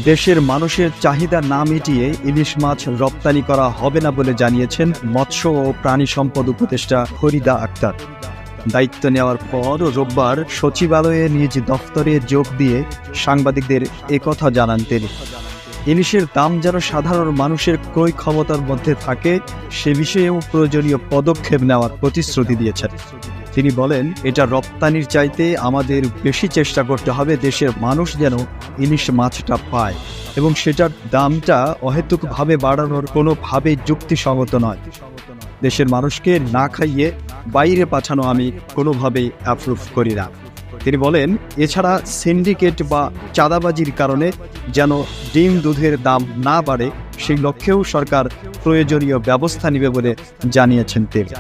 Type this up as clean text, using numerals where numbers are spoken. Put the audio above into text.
দেশের মানুষের চাহিদা না মিটিয়ে ইলিশ মাছ রপ্তানি করা হবে না বলে জানিয়েছেন মৎস্য ও প্রাণী সম্পদ উপদেষ্টা ফরিদা আক্তার। দায়িত্ব নেওয়ার পর রোববার সচিবালয়ে নিজ দফতরে যোগ দিয়ে সাংবাদিকদের একথা জানান তিনি। ইলিশের দাম যেন সাধারণ মানুষের ক্রয় ক্ষমতার মধ্যে থাকে সে বিষয়েও প্রয়োজনীয় পদক্ষেপ নেওয়ার প্রতিশ্রুতি দিয়েছেন। তিনি বলেন, এটা রপ্তানির চাইতে আমাদের বেশি চেষ্টা করতে হবে দেশের মানুষ যেন ইলিশ মাছটা পায়, এবং সেটার দামটা অহেতুকভাবে বাড়ানোর কোনোভাবেই যুক্তিসঙ্গত নয়। দেশের মানুষকে না খাইয়ে বাইরে পাঠানো আমি কোনোভাবেই অ্যাপ্রুভ করি না। তিনি বলেন, এছাড়া সিন্ডিকেট বা চাঁদাবাজির কারণে যেন ডিম দুধের দাম না বাড়ে সেই লক্ষ্যেও সরকার প্রয়োজনীয় ব্যবস্থা নেবে বলে জানিয়েছেন তিনি।